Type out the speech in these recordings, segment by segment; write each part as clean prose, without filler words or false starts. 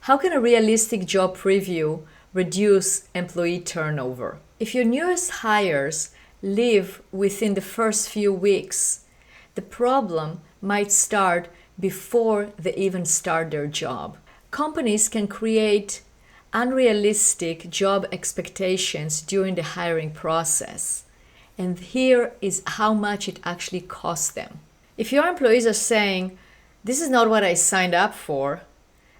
How can a realistic job preview reduce employee turnover? If your newest hires leave within the first few weeks, the problem might start before they even start their job. Companies can create unrealistic job expectations during the hiring process. And here is how much it actually costs them. If your employees are saying, "This is not what I signed up for,"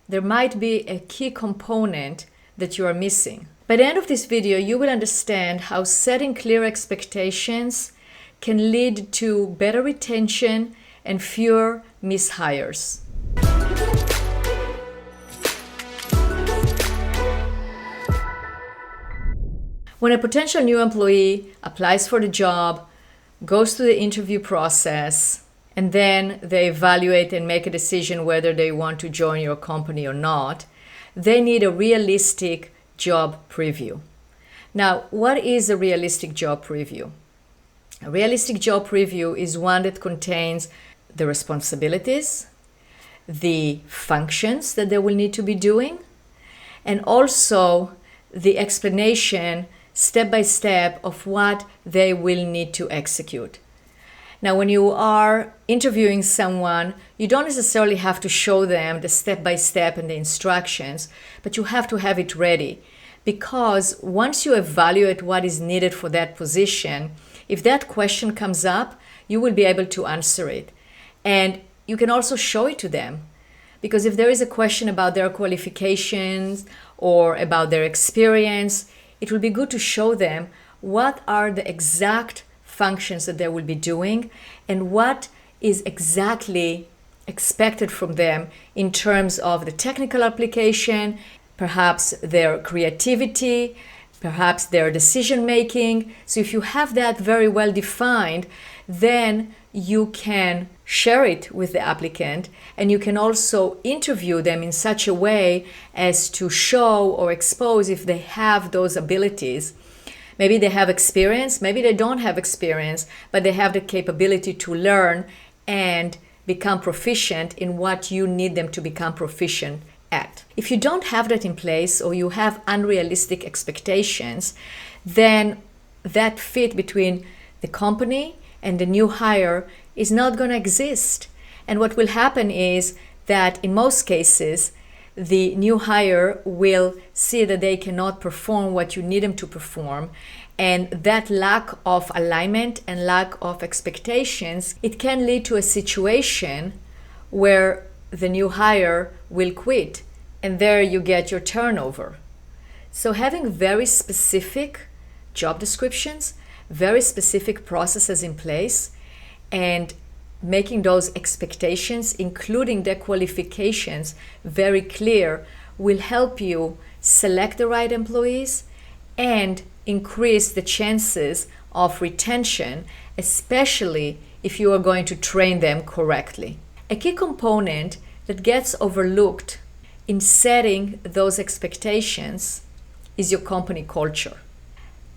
there might be a key component that you are missing. By the end of this video, you will understand how setting clear expectations can lead to better retention and fewer mishires. When a potential new employee applies for the job, goes through the interview process, and then they evaluate and make a decision whether they want to join your company or not, they need a realistic job preview. Now, what is a realistic job preview? A realistic job preview is one that contains the responsibilities, the functions that they will need to be doing, and also the explanation step by step of what they will need to execute. Now, when you are interviewing someone, you don't necessarily have to show them the step by step and the instructions, but you have to have it ready. Because once you evaluate what is needed for that position, if that question comes up, you will be able to answer it. And you can also show it to them. Because if there is a question about their qualifications or about their experience, it will be good to show them what are the exact functions that they will be doing and what is exactly expected from them in terms of the technical application, perhaps their creativity, perhaps their decision making. So if you have that very well defined, then you can share it with the applicant, and you can also interview them in such a way as to show or expose if they have those abilities. Maybe they have experience, maybe they don't have experience, but they have the capability to learn and become proficient in what you need them to become proficient at. If you don't have that in place, or you have unrealistic expectations, then that fit between the company and the new hire is not going to exist. And what will happen is that in most cases, the new hire will see that they cannot perform what you need them to perform. And that lack of alignment and lack of expectations, it can lead to a situation where the new hire will quit. And there you get your turnover. So having very specific job descriptions, very specific processes in place, and making those expectations, including the qualifications, very clear, will help you select the right employees and increase the chances of retention, especially if you are going to train them correctly. A key component that gets overlooked in setting those expectations is your company culture.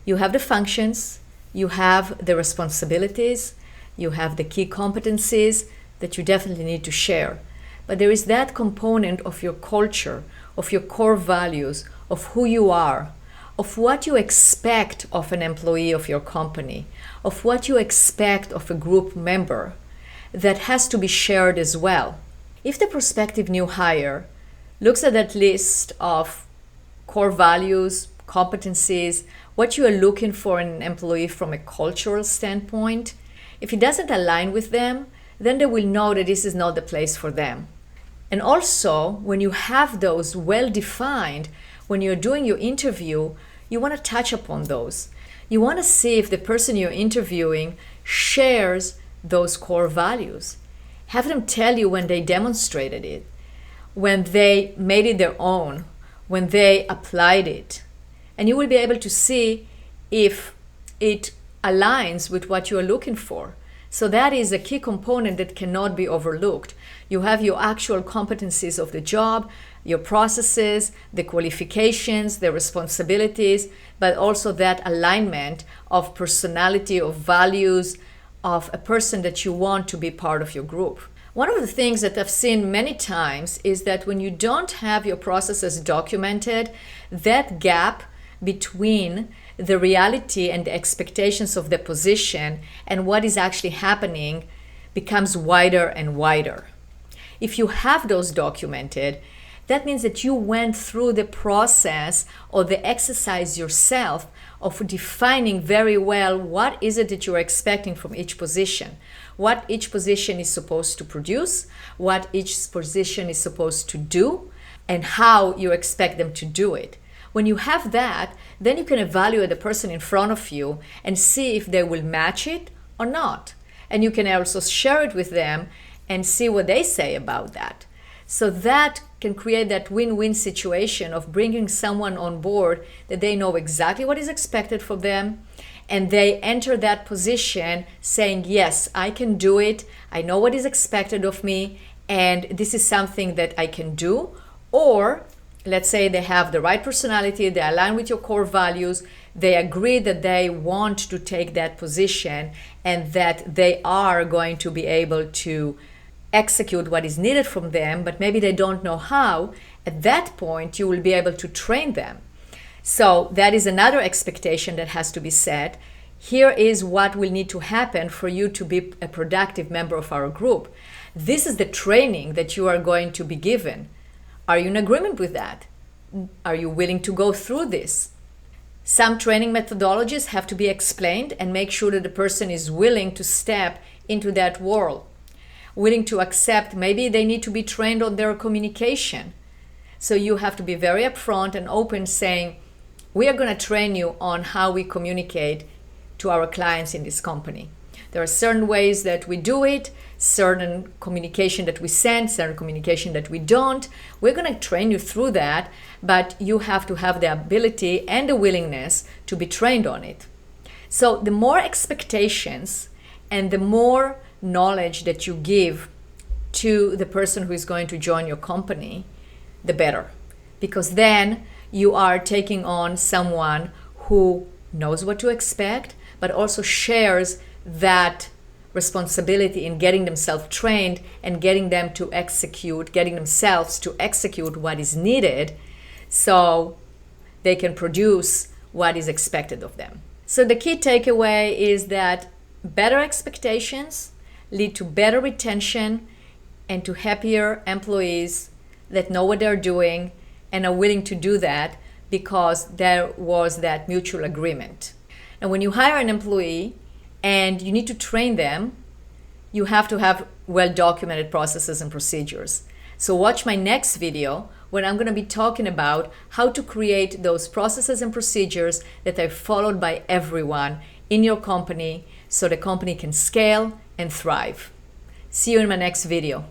You have the functions, you have the responsibilities, you have the key competencies that you definitely need to share. But there is that component of your culture, of your core values, of who you are, of what you expect of an employee of your company, of what you expect of a group member, that has to be shared as well. If the prospective new hire looks at that list of core values, competencies, what you are looking for in an employee from a cultural standpoint, if it doesn't align with them, then they will know that this is not the place for them. And also, when you have those well defined, when you're doing your interview, you want to touch upon those. You want to see if the person you're interviewing shares those core values. Have them tell you when they demonstrated it, when they made it their own, when they applied it. And you will be able to see if it aligns with what you are looking for. So that is a key component that cannot be overlooked. You have your actual competencies of the job, your processes, the qualifications, the responsibilities, but also that alignment of personality, of values, of a person that you want to be part of your group. One of the things that I've seen many times is that when you don't have your processes documented, that gap between the reality and the expectations of the position and what is actually happening becomes wider and wider. If you have those documented, that means that you went through the process or the exercise yourself of defining very well what is it that you're expecting from each position, what each position is supposed to produce, what each position is supposed to do, and how you expect them to do it. When you have that, then you can evaluate the person in front of you and see if they will match it or not. And you can also share it with them and see what they say about that. So that can create that win-win situation of bringing someone on board that they know exactly what is expected from them, and they enter that position saying, yes, I can do it, I know what is expected of me, and this is something that I can do. Or let's say they have the right personality, they align with your core values, they agree that they want to take that position and that they are going to be able to execute what is needed from them, but maybe they don't know how. At that point, you will be able to train them. So that is another expectation that has to be set. Here is what will need to happen for you to be a productive member of our group. This is the training that you are going to be given. Are you in agreement with that? Are you willing to go through this? Some training methodologies have to be explained and make sure that the person is willing to step into that world, willing to accept maybe they need to be trained on their communication. So you have to be very upfront and open, saying, we are going to train you on how we communicate to our clients in this company. There are certain ways that we do it, certain communication that we send, certain communication that we don't. We're going to train you through that, but you have to have the ability and the willingness to be trained on it. So the more expectations and the more knowledge that you give to the person who is going to join your company, the better. Because then you are taking on someone who knows what to expect, but also shares that responsibility in getting themselves trained and getting themselves to execute what is needed so they can produce what is expected of them. So the key takeaway is that better expectations lead to better retention and to happier employees that know what they're doing and are willing to do that because there was that mutual agreement. And when you hire an employee and you need to train them, you have to have well-documented processes and procedures. So watch my next video when I'm going to be talking about how to create those processes and procedures that are followed by everyone in your company so the company can scale and thrive. See you in my next video.